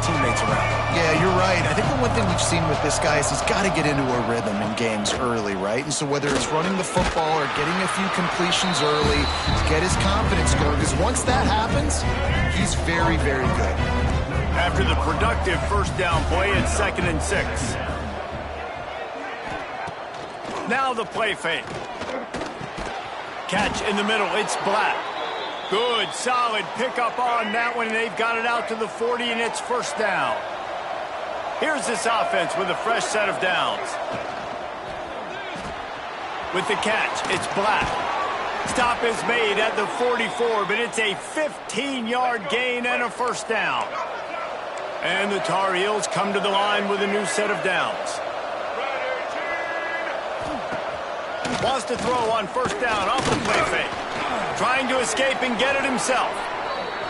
teammates around him. Yeah, you're right. I think the one thing we've seen with this guy is he's got to get into a rhythm in games early, right? And so whether it's running the football or getting a few completions early to get his confidence going, because once that happens, he's very, very good. After the productive first down play, it's 2nd and 6. Now the play fake. Catch in the middle, it's Black. Good, solid pickup on that one, and they've got it out to the 40, and it's first down. Here's this offense with a fresh set of downs. With the catch, it's Black. Stop is made at the 44, but it's a 15-yard gain and a first down. And the Tar Heels come to the line with a new set of downs. Wants to throw on first down off the play fake. Trying to escape and get it himself.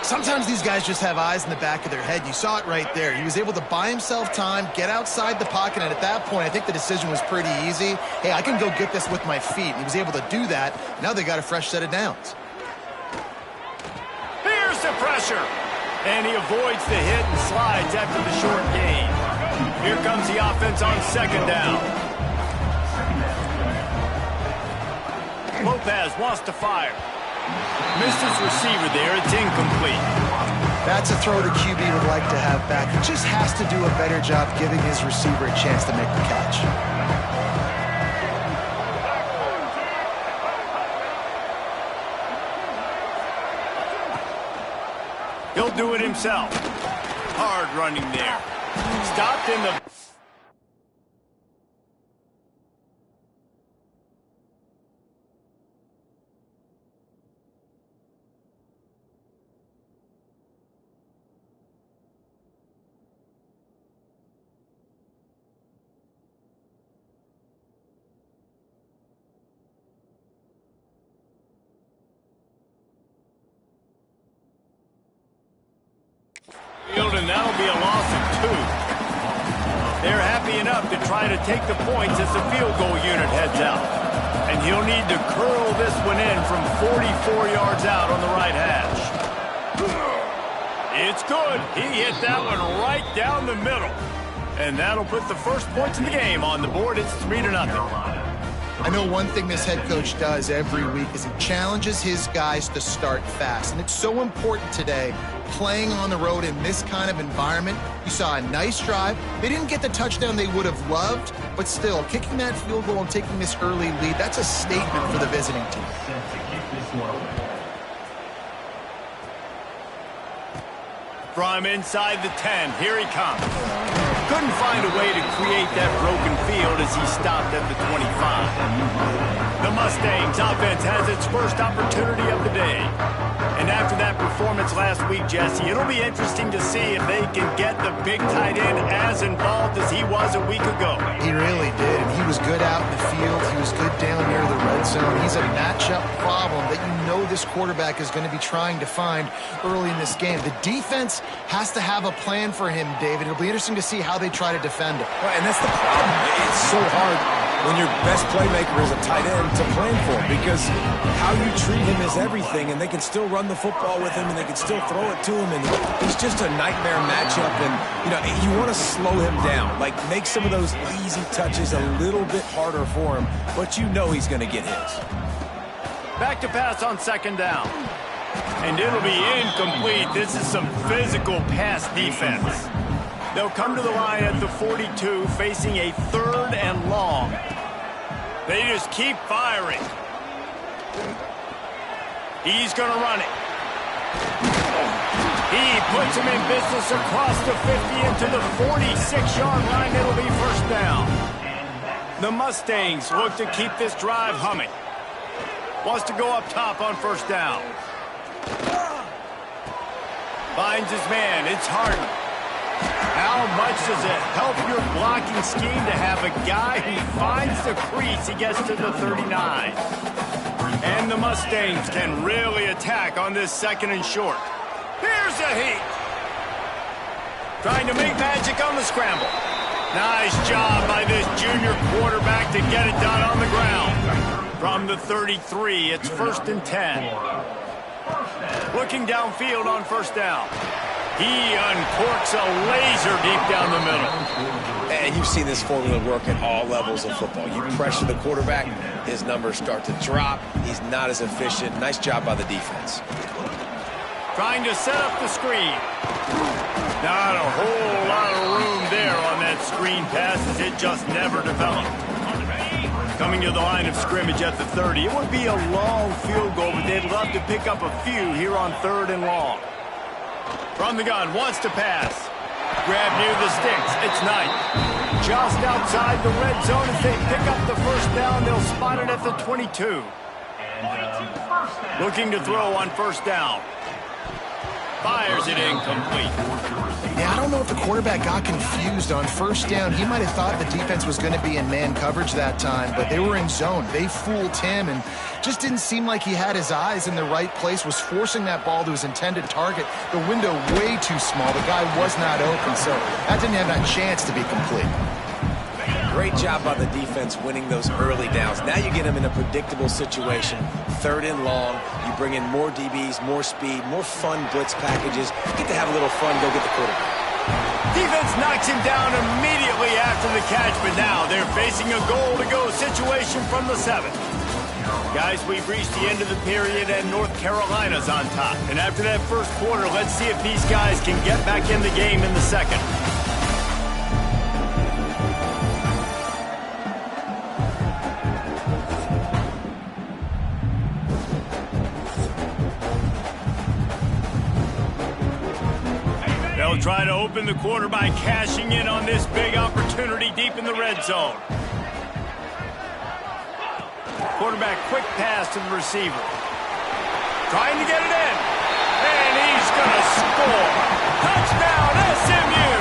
Sometimes these guys just have eyes in the back of their head. You saw it right there. He was able to buy himself time, get outside the pocket, and at that point, I think the decision was pretty easy. Hey, I can go get this with my feet. And he was able to do that. Now they got a fresh set of downs. Here's the pressure. And he avoids the hit and slides after the short gain. Here comes the offense on second down. Lopez wants to fire. Misses receiver there. It's incomplete. That's a throw the QB would like to have back. He just has to do a better job giving his receiver a chance to make the catch. He'll do it himself. Hard running there. Stopped in the... and that'll be a loss of 2. They're happy enough to try to take the points as the field goal unit heads out. And he'll need to curl this one in from 44 yards out on the right hash. It's good. He hit that one right down the middle. And that'll put the first points in the game on the board. It's 3-0. I know one thing this head coach does every week is he challenges his guys to start fast. And it's so important today, playing on the road in this kind of environment. You saw a nice drive. They didn't get the touchdown they would have loved, but still, kicking that field goal and taking this early lead, that's a statement for the visiting team. From inside the 10, here he comes. Couldn't find a way to create that broken field as he stopped at the 25. The Mustangs offense has its first opportunity of the day. And after that performance last week, Jesse, it'll be interesting to see if they can get the big tight end as involved as he was a week ago. He really did, and he was good out in the field. He was good down near the red zone. He's a matchup problem that you know this quarterback is going to be trying to find early in this game. The defense has to have a plan for him, David. It'll be interesting to see how they try to defend him. Right, and that's the problem. It's so hard when your best playmaker is a tight end to plan for him, because how you treat him is everything, and they can still run the football with him, and they can still throw it to him, and he's just a nightmare matchup. And you want to slow him down, like make some of those easy touches a little bit harder for him, but you know he's going to get his. Back to pass on second down. And it'll be incomplete. This is some physical pass defense. They'll come to the line at the 42, facing a 3rd and long. They just keep firing. He's going to run it. He puts him in business across the 50 into the 46-yard line. It'll be first down. The Mustangs look to keep this drive humming. Wants to go up top on first down. Finds his man. It's Harden. How much does it help your blocking scheme to have a guy who finds the crease? He gets to the 39. And the Mustangs can really attack on this 2nd and short. Here's a heat. Trying to make magic on the scramble. Nice job by this junior quarterback to get it done on the ground. From the 33, it's 1st and 10. Looking downfield on first down. He uncorks a laser deep down the middle. And you've seen this formula work at all levels of football. You pressure the quarterback, his numbers start to drop. He's not as efficient. Nice job by the defense. Trying to set up the screen. Not a whole lot of room there on that screen pass as it just never developed. Coming to the line of scrimmage at the 30. It would be a long field goal, but they'd love to pick up a few here on 3rd and long. From the gun, wants to pass. Grab near the sticks. It's Knight. Just outside the red zone as they pick up the first down. They'll spot it at the 22. Looking to throw on 1st down. Fires it incomplete. Yeah, I don't know if the quarterback got confused on 1st down. He might have thought the defense was going to be in man coverage that time, but they were in zone. They fooled him and just didn't seem like he had his eyes in the right place, was forcing that ball to his intended target. The window way too small. The guy was not open, so that didn't have that chance to be complete. Great job by the defense winning those early downs. Now you get them in a predictable situation. 3rd and long. You bring in more DBs, more speed, more fun blitz packages. You get to have a little fun, go get the quarterback. Defense knocks him down immediately after the catch, but now they're facing a goal-to-go situation from the 7. Guys, we've reached the end of the period, and North Carolina's on top. And after that first quarter, let's see if these guys can get back in the game in the 2nd. They'll try to open the quarter by cashing in on this big opportunity deep in the red zone. Quarterback quick pass to the receiver. Trying to get it in. And he's going to score. Touchdown, SMU!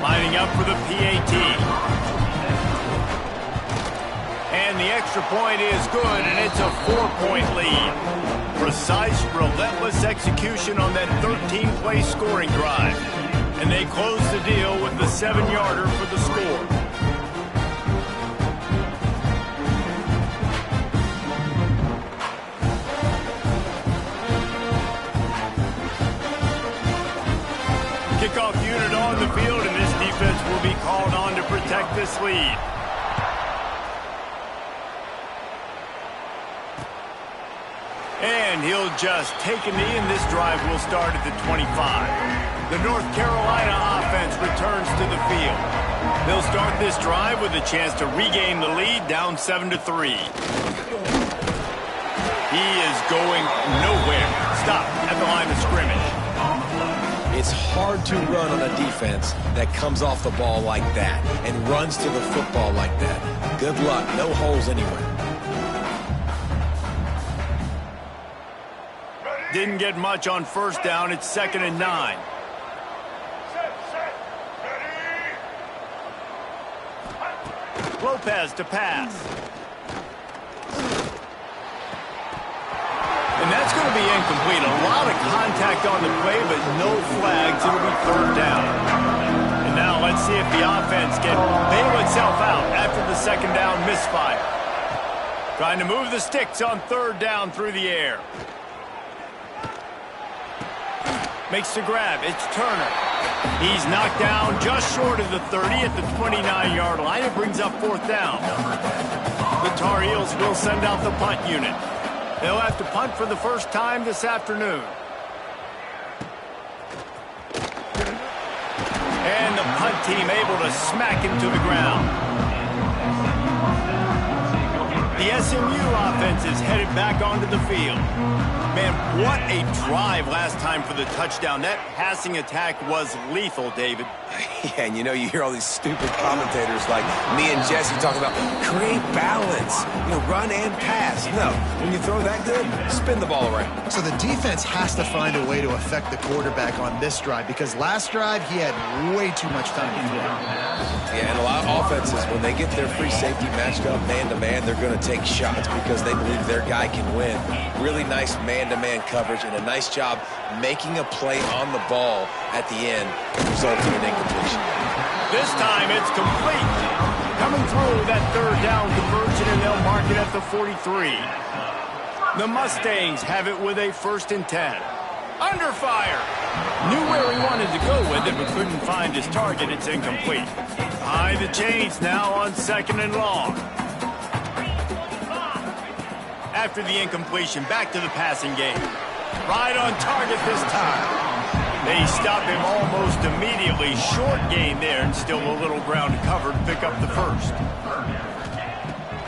Lining up for the PAT. And the extra point is good, and it's a 4-point lead. Precise, relentless execution on that 13-play scoring drive. And they close the deal with the 7-yarder for the score. Kickoff unit on the field, and this defense will be called on to protect this lead. And he'll just take a knee, and this drive will start at the 25. The North Carolina offense returns to the field. They'll start this drive with a chance to regain the lead, down 7-3. He is going nowhere. Stop at the line of scrimmage. It's hard to run on a defense that comes off the ball like that and runs to the football like that. Good luck. No holes anywhere. Didn't get much on 1st down. It's 2nd and 9. Lopez to pass. And that's going to be incomplete. A lot of contact on the play, but no flags. It'll be 3rd down. And now let's see if the offense can bail itself out after the 2nd down misfire. Trying to move the sticks on 3rd down through the air. Makes the grab. It's Turner. He's knocked down just short of the 30 at the 29-yard line. It brings up 4th down. The Tar Heels will send out the punt unit. They'll have to punt for the first time this afternoon. And the punt team able to smack him to the ground. The SMU offense is headed back onto the field. Man, what a drive last time for the touchdown. That passing attack was lethal, David. Yeah, and you hear all these stupid commentators like me and Jesse talking about create balance, run and pass. No, when you throw that good, spin the ball around. So the defense has to find a way to affect the quarterback on this drive because last drive he had way too much time to throw. Yeah, and a lot of offenses, when they get their free safety matched up man-to-man, they're going to take shots because they believe their guy can win. Really nice man-to-man coverage and a nice job making a play on the ball at the end, resulting in incompletion. This time it's complete. coming through that third down conversion, and they'll mark it at the 43. The Mustangs have it with a 1st and 10. Under fire. Knew where he wanted to go with it, but couldn't find his target. It's incomplete. High the chains now on 2nd and long. After the incompletion, back to the passing game. Right on target this time. They stop him almost immediately. Short gain there, and still a little ground to cover to pick up the 1st.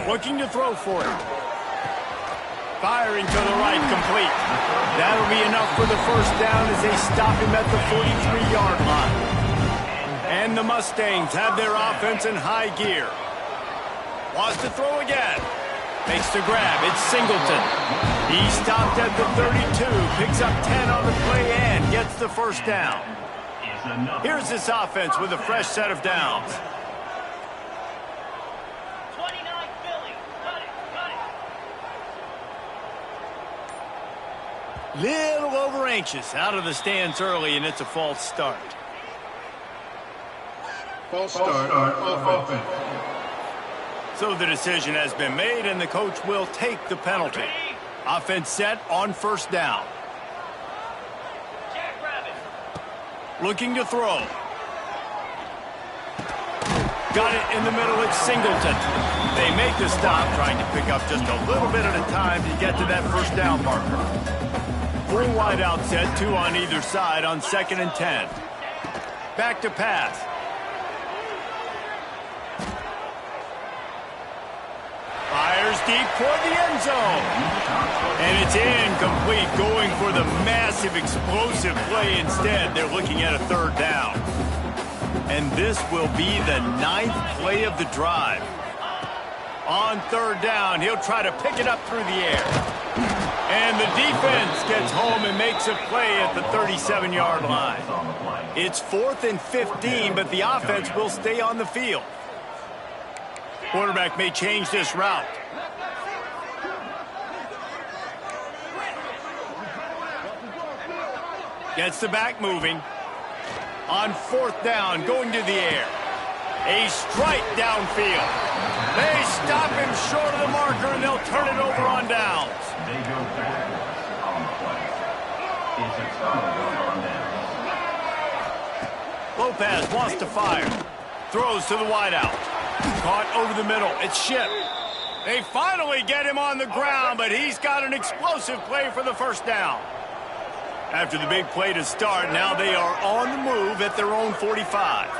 Looking to throw for him. Firing to the right, complete. That'll be enough for the 1st down as they stop him at the 43-yard line. And the Mustangs have their offense in high gear. Wants to throw again. Makes the grab. It's Singleton. He stopped at the 32, picks up 10 on the play and gets the 1st down. Here's this offense with a fresh set of downs. Little over anxious, out of the stands early, and it's a false start. False start off offense. So the decision has been made, and the coach will take the penalty. Offense set on 1st down. Looking to throw. Got it in the middle, it's Singleton. They make the stop, trying to pick up just a little bit at a time to get to that 1st down marker. 4 wide out set, 2 on either side on 2nd and 10. Back to pass. Fires deep toward the end zone. And it's incomplete, going for the massive explosive play instead. They're looking at a 3rd down. And this will be the 9th play of the drive. On 3rd down, he'll try to pick it up through the air. And the defense gets home and makes a play at the 37-yard line. It's 4th and 15, but the offense will stay on the field. Quarterback may change this route. Gets the back moving. On 4th down, going to the air. A strike downfield. They stop him short of the marker, and they'll turn it over on downs. They go back on the play. It's a turnover on downs. Lopez wants to fire. Throws to the wideout. Caught over the middle. It's Ship. They finally get him on the ground, but he's got an explosive play for the 1st down. After the big play to start, now they are on the move at their own 45.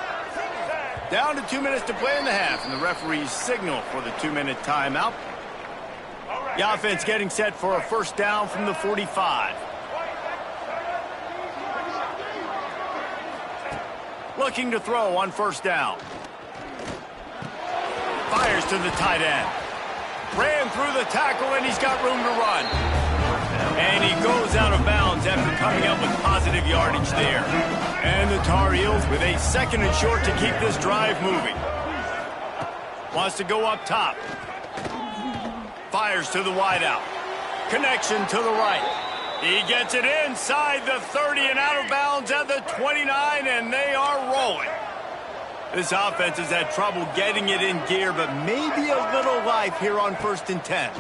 Down to 2 minutes to play in the half, and the referees signal for the 2-minute timeout. The offense getting set for a 1st down from the 45. Looking to throw on 1st down. Fires to the tight end. Ran through the tackle, and he's got room to run. And he goes out of bounds after coming up with positive yardage there. And the Tar Heels with a 2nd and short to keep this drive moving. Wants to go up top. Fires to the wideout. Connection to the right. He gets it inside the 30 and out of bounds at the 29, and they are rolling. This offense has had trouble getting it in gear, but maybe a little life here on 1st and 10.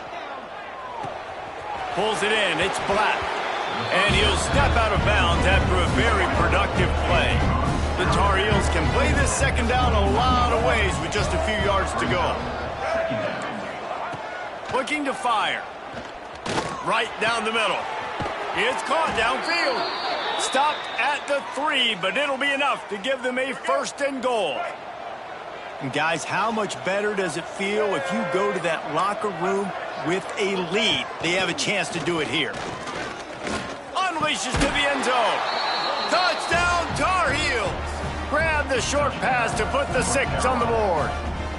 Pulls it in, it's Black. And he'll step out of bounds after a very productive play. The Tar Heels can play this 2nd down a lot of ways with just a few yards to go. Looking to fire. Right down the middle. It's caught downfield. Stopped at the 3, but it'll be enough to give them a 1st and goal. And guys, how much better does it feel if you go to that locker room with a lead? They have a chance to do it here. Unleashes to the end zone. Touchdown, Tar Heels. Grab the short pass to put the 6 on the board.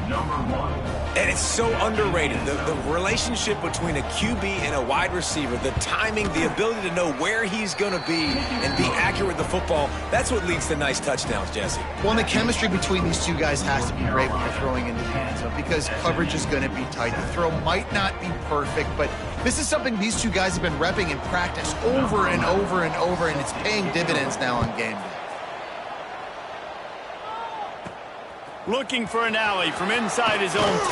Number 1. And it's so underrated. The relationship between a QB and a wide receiver, the timing, the ability to know where he's going to be and be accurate with the football, that's what leads to nice touchdowns, Jesse. Well, and the chemistry between these two guys has to be great when you're throwing into the end zone because coverage is going to be tight. The throw might not be perfect, but this is something these two guys have been repping in practice over and over and over, and it's paying dividends now on game day. Looking for an alley from inside his own 10.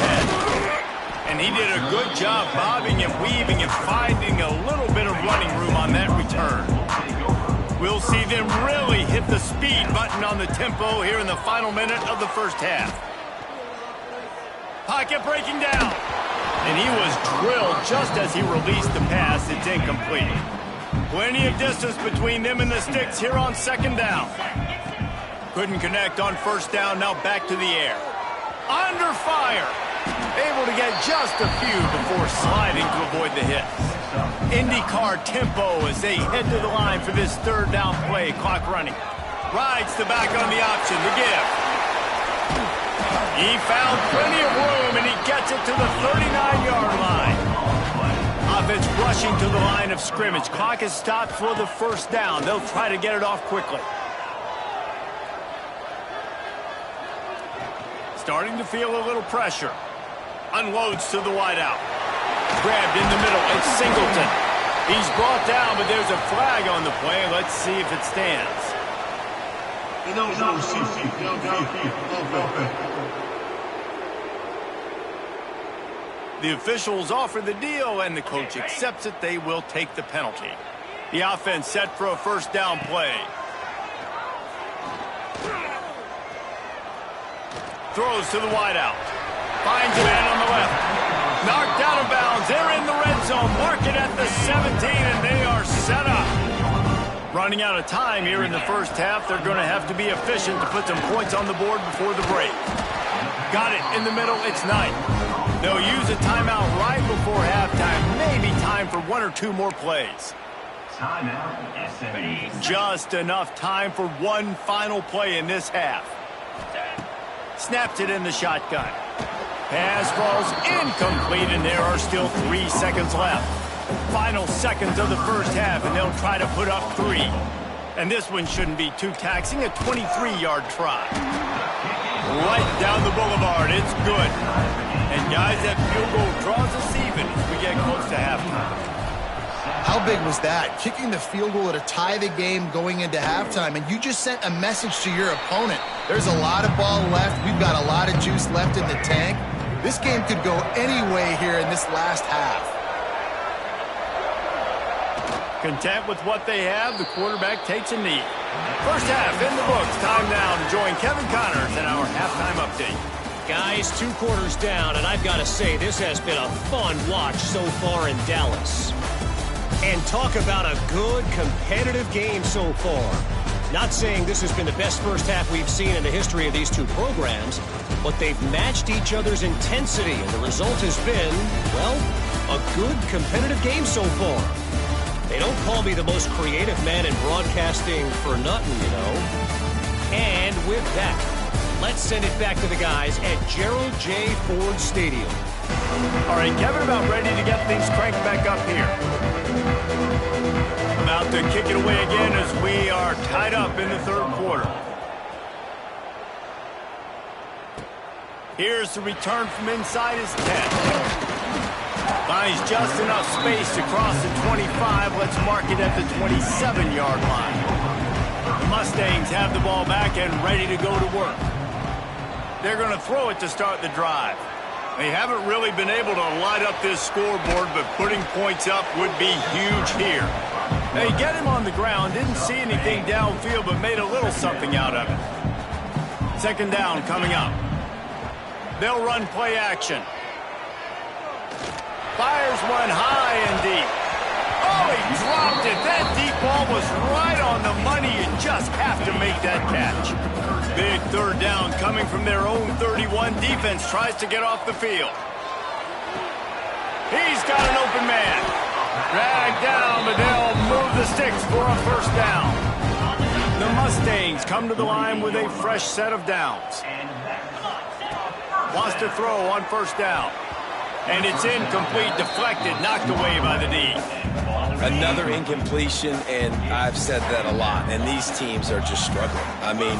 And he did a good job bobbing and weaving and finding a little bit of running room on that return. We'll see them really hit the speed button on the tempo here in the final minute of the first half. Pocket breaking down. And he was drilled just as he released the pass. It's incomplete. Plenty of distance between them and the sticks here on second down. Couldn't connect on first down, now back to the air. Under fire. Able to get just a few before sliding to avoid the hit. IndyCar tempo as they head to the line for this third down play. Clock running. Rides the back on the option, the give. He found plenty of room and he gets it to the 39-yard line. Offense rushing to the line of scrimmage. Clock is stopped for the first down. They'll try to get it off quickly. Starting to feel a little pressure. Unloads to the wideout. Grabbed in the middle. It's Singleton. He's brought down, but there's a flag on the play. Let's see if it stands. The officials offer the deal, and the coach accepts it. They will take the penalty. The offense set for a first down play. Throws to the wideout. Finds a man on the left. Knocked out of bounds. They're in the red zone. Mark it at the 17, and they are set up. Running out of time here in the first half. They're going to have to be efficient to put some points on the board before the break. Got it in the middle. It's 9. They'll use a timeout right before halftime. Maybe time for 1 or 2 more plays. Timeout. Just enough time for one final play in this half. Snapped it in the shotgun. Pass falls incomplete, and there are still 3 seconds left. Final seconds of the first half, and they'll try to put up 3. And this one shouldn't be too taxing, a 23-yard try. Right down the boulevard, it's good. And guys, that field goal draws us even as we get close to halftime. How big was that? Kicking the field goal to tie the game going into halftime, and you just sent a message to your opponent. There's a lot of ball left. We've got a lot of juice left in the tank. This game could go any way here in this last half. Content with what they have, the quarterback takes a knee. First half in the books. Time now to join Kevin Connors in our halftime update. Guys, 2 quarters down, and I've got to say, this has been a fun watch so far in Dallas. And talk about a good, competitive game so far. Not saying this has been the best first half we've seen in the history of these 2 programs, but they've matched each other's intensity, and the result has been, well, a good, competitive game so far. They don't call me the most creative man in broadcasting for nothing, you know. And with that, let's send it back to the guys at Gerald J. Ford Stadium. All right, Kevin, about ready to get things cranked back up here. About to kick it away again as we are tied up in the third quarter. Here's the return from inside his 10. Finds just enough space to cross the 25. Let's mark it at the 27-yard line. The Mustangs have the ball back and ready to go to work. They're going to throw it to start the drive. They haven't really been able to light up this scoreboard, but putting points up would be huge here. They get him on the ground, didn't see anything downfield, but made a little something out of it. Second down coming up. They'll run play action. Fires one high and deep. Oh, he dropped it. That deep ball was right on the money. You just have to make that catch. Big third down coming from their own 31. Defense tries to get off the field. He's got an open man. Dragged down, but they'll move the sticks for a first down. The Mustangs come to the line with a fresh set of downs. Wants to throw on first down. And it's incomplete, deflected, knocked away by the D. Another incompletion, and I've said that a lot, and these teams are just struggling. I mean,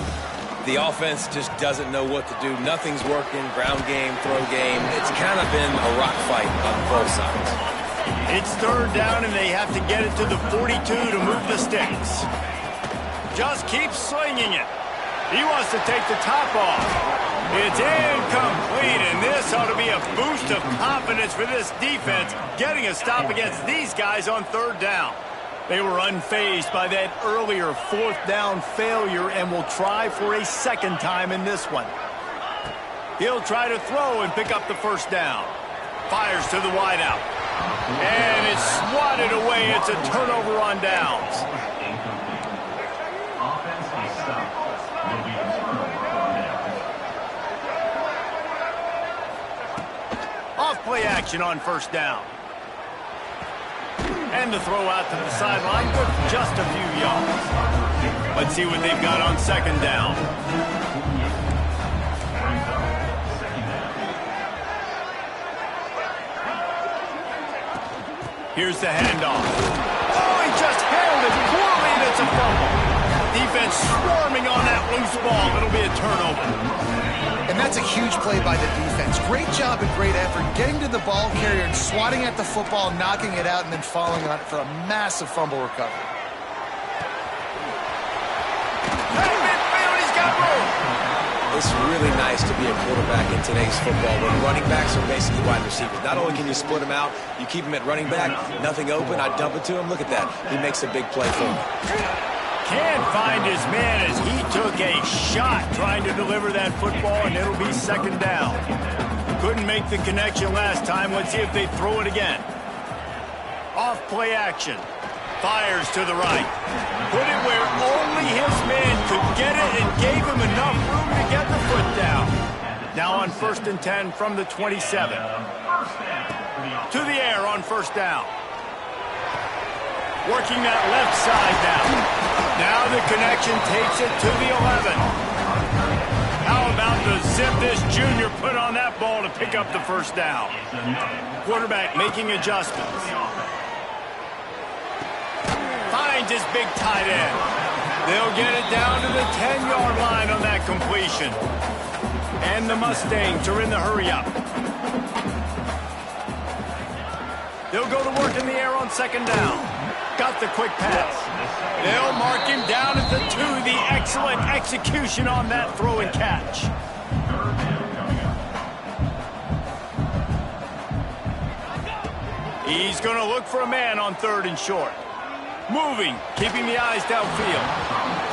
the offense just doesn't know what to do. Nothing's working, ground game, throw game. It's kind of been a rock fight on both sides. It's third down, and they have to get it to the 42 to move the sticks. Just keep slinging it. He wants to take the top off. It's incomplete, and this ought to be a boost of confidence for this defense, getting a stop against these guys on third down. They were unfazed by that earlier fourth down failure and will try for a second time in this one. He'll try to throw and pick up the first down. Fires to the wideout. And it's swatted away. It's a turnover on downs. Offense is stopped. Will be a turnover on downs. Off play action on first down. And the throw out to the sideline, good for just a few yards. Let's see what they've got on second down. Here's the handoff. Oh, he just handled it poorly, and it's a fumble. Defense swarming on that loose ball. It'll be a turnover. And that's a huge play by the defense. Great job and great effort getting to the ball carrier and swatting at the football, knocking it out, and then falling on it for a massive fumble recovery. Midfield, he's got room. It's really nice to be a quarterback in today's football when running backs are basically wide receivers. Not only can you split them out, you keep them at running back, nothing open, I dump it to him. Look at that. He makes a big play for me. Can't find his man as he took a shot trying to deliver that football, and it'll be second down. Couldn't make the connection last time. Let's see if they throw it again. Off play action. Fires to the right. Put it where only his man could get it and gave him enough room to get the foot down. Now on 1st and 10 from the 27. To the air on first down. Working that left side now. Now the connection takes it to the 11. How about the zip this junior put on that ball to pick up the first down? Quarterback making adjustments. Finds his big tight end. They'll get it down to the 10-yard line on that completion. And the Mustangs are in the hurry-up. They'll go to work in the air on second down. Got the quick pass. They'll mark him down at the 2. The excellent execution on that throw and catch. He's going to look for a man on 3rd and short. Moving, keeping the eyes downfield.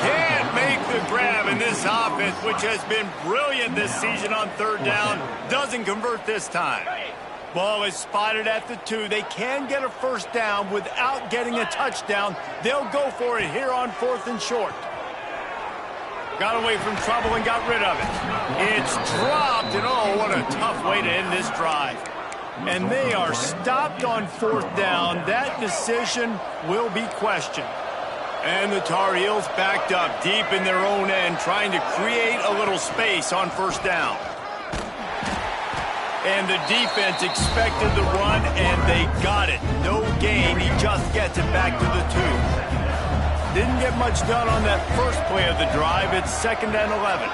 Can't make the grab, in this offense, which has been brilliant this season on 3rd down, doesn't convert this time. Ball is spotted at the 2. They can get a first down without getting a touchdown. They'll go for it here on 4th and short. Got away from trouble and got rid of it. It's dropped, and oh, what a tough way to end this drive. And they are stopped on 4th down. That decision will be questioned. And the Tar Heels backed up deep in their own end, trying to create a little space on first down. And the defense expected the run, and they got it. No gain. He just gets it back to the 2. Didn't get much done on that first play of the drive. It's 2nd and 11.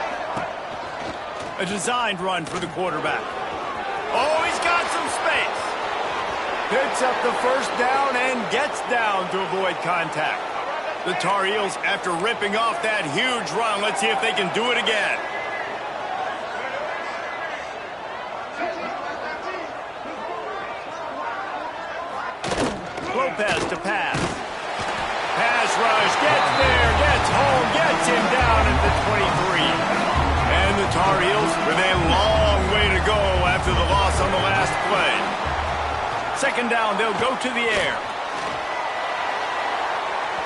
A designed run for the quarterback. Oh, he's got some space. Picks up the first down and gets down to avoid contact. The Tar Heels, after ripping off that huge run, let's see if they can do it again. Lopez to pass. Pass rush, gets there, gets home, gets him down at the 23. And the Tar Heels with a long way to go after the loss on the last play. 2nd down, they'll go to the air.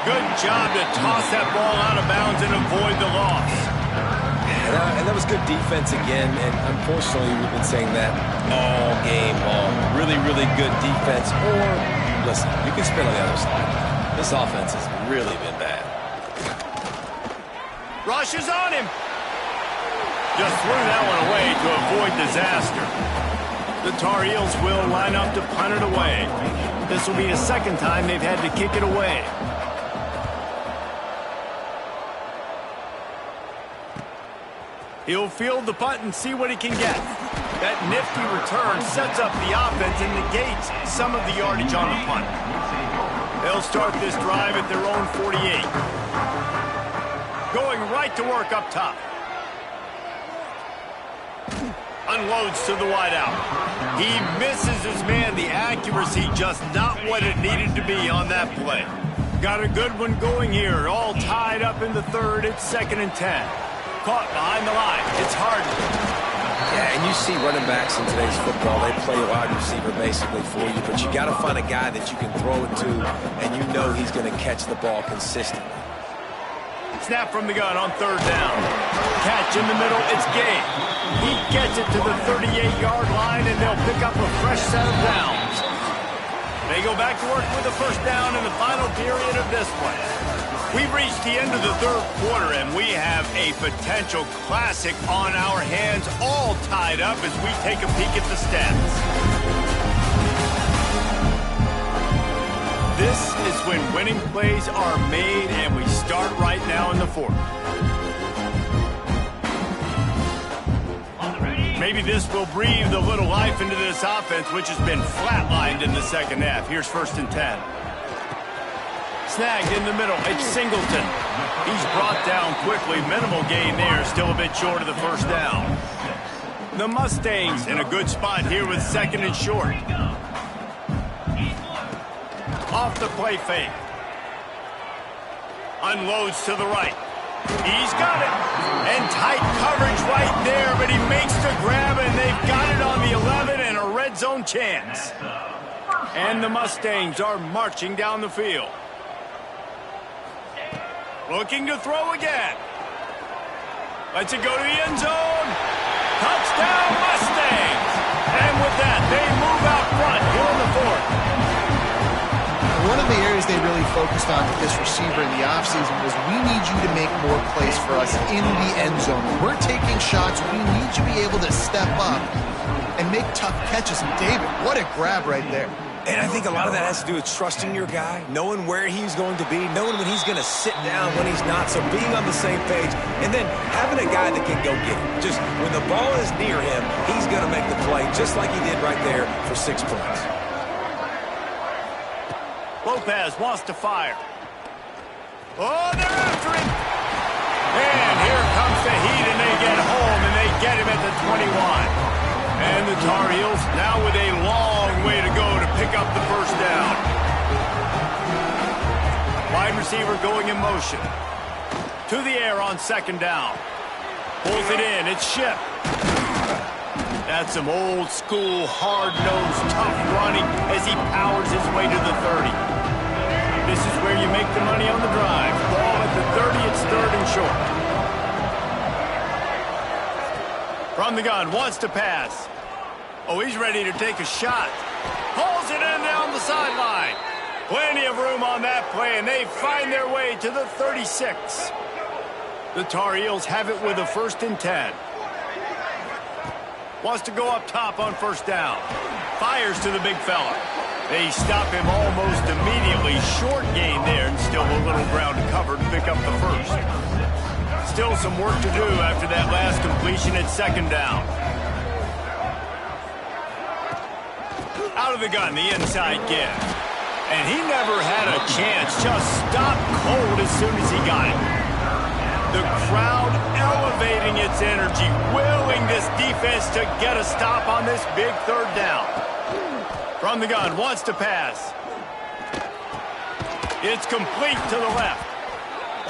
Good job to toss that ball out of bounds and avoid the loss. And that was good defense again, and unfortunately we've been saying that all game long. Really, really good defense, or, listen, you can spin on the other side. This offense has really been bad. Rush is on him. Just threw that one away to avoid disaster. The Tar Heels will line up to punt it away. This will be the 2nd time they've had to kick it away. He'll field the punt and see what he can get. That nifty return sets up the offense and negates some of the yardage on the punt. They'll start this drive at their own 48. Going right to work up top. Unloads to the wideout. He misses his man. The accuracy just not what it needed to be on that play. Got a good one going here. All tied up in the third. It's 2nd and 10. Caught behind the line. It's Harden. Yeah, and you see running backs in today's football, they play a wide receiver basically for you, but you got to find a guy that you can throw it to, and you know he's going to catch the ball consistently. Snap from the gun on 3rd down. Catch in the middle, it's game. He gets it to the 38-yard line, and they'll pick up a fresh set of downs. They go back to work with the 1st down in the final period of this play. We've reached the end of the 3rd quarter, and we have a potential classic on our hands, all tied up as we take a peek at the stats. This is when winning plays are made, and we start right now in the 4th. Maybe this will breathe a little life into this offense, which has been flatlined in the 2nd half. Here's 1st and 10. Snagged in the middle. It's Singleton. He's brought down quickly. Minimal gain there. Still a bit short of the 1st down. The Mustangs in a good spot here with 2nd and short. Off the play fake. Unloads to the right. He's got it. And tight coverage right there, but he makes the grab, and they've got it on the 11 and a red zone chance. And the Mustangs are marching down the field. Looking to throw again. Lets it go to the end zone. Touchdown, Mustangs. And with that, they move out front here in the 4th. One of the areas they really focused on with this receiver in the offseason was, we need you to make more plays for us in the end zone. When we're taking shots, we need you to be able to step up and make tough catches. And David, what a grab right there. And I think a lot of that has to do with trusting your guy, knowing where he's going to be, knowing when he's going to sit down, when he's not, so being on the same page, and then having a guy that can go get it. Just when the ball is near him, he's going to make the play, just like he did right there for 6 points. Lopez wants to fire. Oh, they're after him. And here comes the heat, and they get home, and they get him at the 21. And the Tar Heels now with a long way to go to pick up the 1st down. Wide receiver going in motion. To the air on 2nd down. Pulls it in. It's Ship. That's some old school, hard-nosed, tough running as he powers his way to the 30. This is where you make the money on the drive. Ball at the 30, it's 3rd and short. From the gun, wants to pass. Oh, he's ready to take a shot. Pulls it in down the sideline. Plenty of room on that play, and they find their way to the 36. The Tar Heels have it with a 1st and 10. Wants to go up top on 1st down. Fires to the big fella. They stop him almost immediately. Short gain there, and still a little ground to cover to pick up the 1st. Still some work to do after that last completion at 2nd down. Out of the gun, the inside give. And he never had a chance. Just stopped cold as soon as he got it. The crowd elevating its energy, willing this defense to get a stop on this big 3rd down. From the gun, wants to pass. It's complete to the left.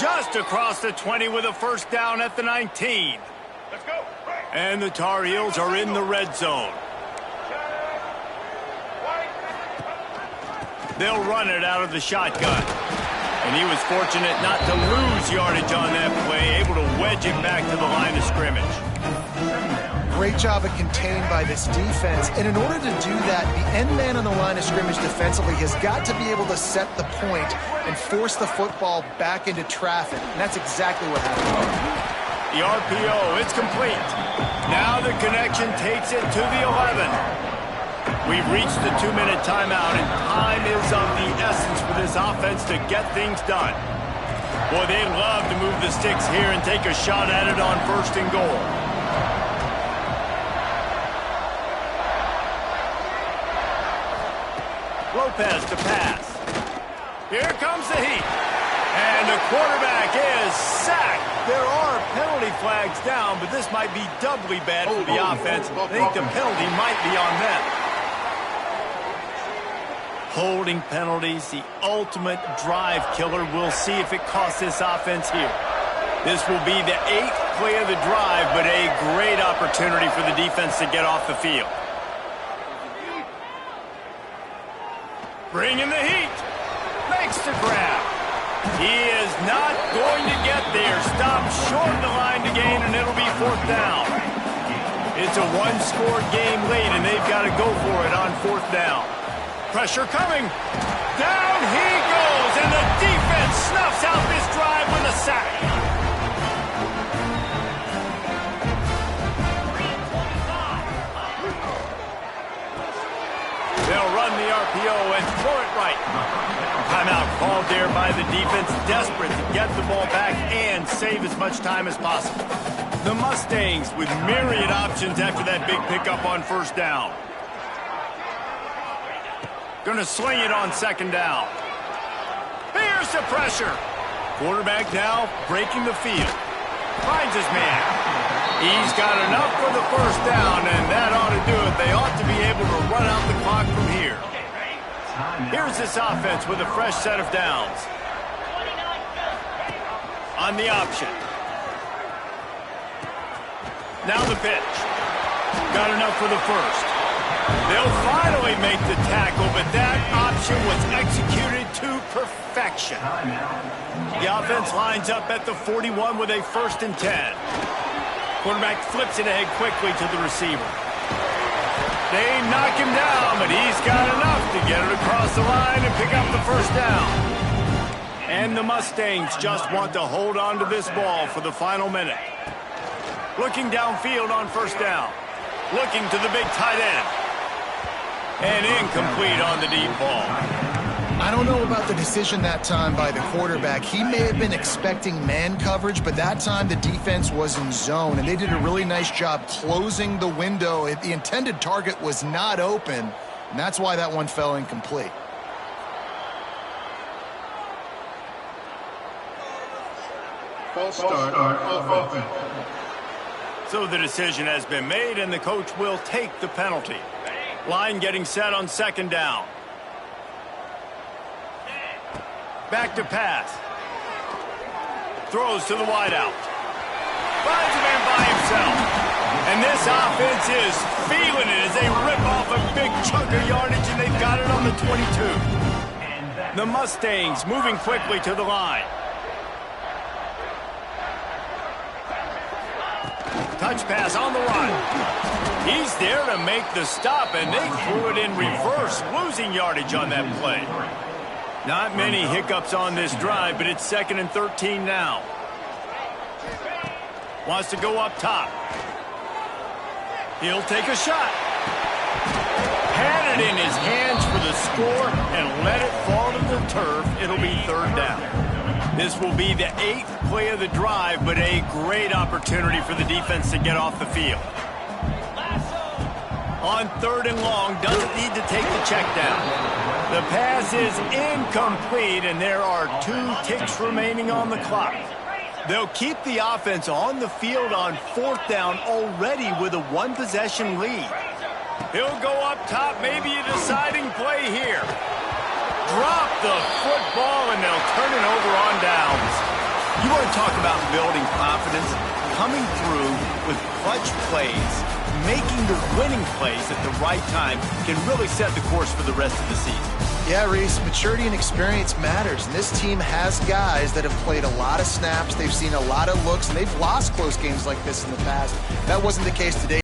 Just across the 20 with a 1st down at the 19. Let's go. And the Tar Heels are in the red zone. They'll run it out of the shotgun. And he was fortunate not to lose yardage on that play, able to wedge it back to the line of scrimmage. Great job of contained by this defense. And in order to do that, the end man on the line of scrimmage defensively has got to be able to set the point and force the football back into traffic. And that's exactly what happened. The RPO, it's complete. Now the connection takes it to the 11. We've reached the 2-minute timeout, and time is of the essence for this offense to get things done. Boy, they'd love to move the sticks here and take a shot at it on 1st and goal. Lopez to pass. Here comes the heat. And the quarterback is sacked. There are penalty flags down, but this might be doubly bad for the offense. I think the penalty might be on them. Holding penalties, the ultimate drive killer. We'll see if it costs this offense here. This will be the 8th play of the drive, but a great opportunity for the defense to get off the field. Bringing the heat. Makes the grab. He is not going to get there. Stop short of the line to gain, and it'll be 4th down. It's a one-score game late, and they've got to go for it on 4th down. Pressure coming. Down he goes, and the defense snuffs out this drive with a sack. They'll run the RPO and throw it right. Timeout called there by the defense, desperate to get the ball back and save as much time as possible. The Mustangs with myriad options after that big pickup on 1st down. Gonna sling it on 2nd down. Here's the pressure. Quarterback now breaking the field. Finds his man. He's got enough for the 1st down, and that ought to do it. They ought to be able to run out the clock from here. Here's this offense with a fresh set of downs. On the option. Now the pitch. Got enough for the 1st. They'll finally make the tackle, but that option was executed to perfection. The offense lines up at the 41 with a 1st and 10. Quarterback flips it ahead quickly to the receiver. They knock him down, but he's got enough to get it across the line and pick up the 1st down. And the Mustangs just want to hold on to this ball for the final minute. Looking downfield on 1st down. Looking to the big tight end. And incomplete on the deep ball. I don't know about the decision that time by the quarterback. He may have been expecting man coverage, but that time the defense was in zone, and they did a really nice job closing the window. The intended target was not open, and that's why that one fell incomplete. False start of offense. So the decision has been made, and the coach will take the penalty. Line getting set on 2nd down. Back to pass. Throws to the wideout. Finds a man by himself. And this offense is feeling it as they rip off a big chunk of yardage, and they've got it on the 22. The Mustangs moving quickly to the line. Touch pass on the run. He's there to make the stop, and they threw it in reverse, losing yardage on that play. Not many hiccups on this drive, but it's 2nd and 13 now. Wants to go up top. He'll take a shot. Had it in his hands for the score and let it fall to the turf. It'll be 3rd down. This will be the 8th play of the drive, but a great opportunity for the defense to get off the field. On 3rd and long, doesn't need to take the check down. The pass is incomplete, and there are 2 ticks remaining on the clock. They'll keep the offense on the field on 4th down already with a 1-possession lead. He'll go up top, maybe a deciding play here. Drop the football, and they'll turn it over on downs. You want to talk about building confidence? Coming through with clutch plays, making the winning plays at the right time can really set the course for the rest of the season. Yeah, Reese, maturity and experience matters, and this team has guys that have played a lot of snaps. They've seen a lot of looks, and they've lost close games like this in the past. That wasn't the case today.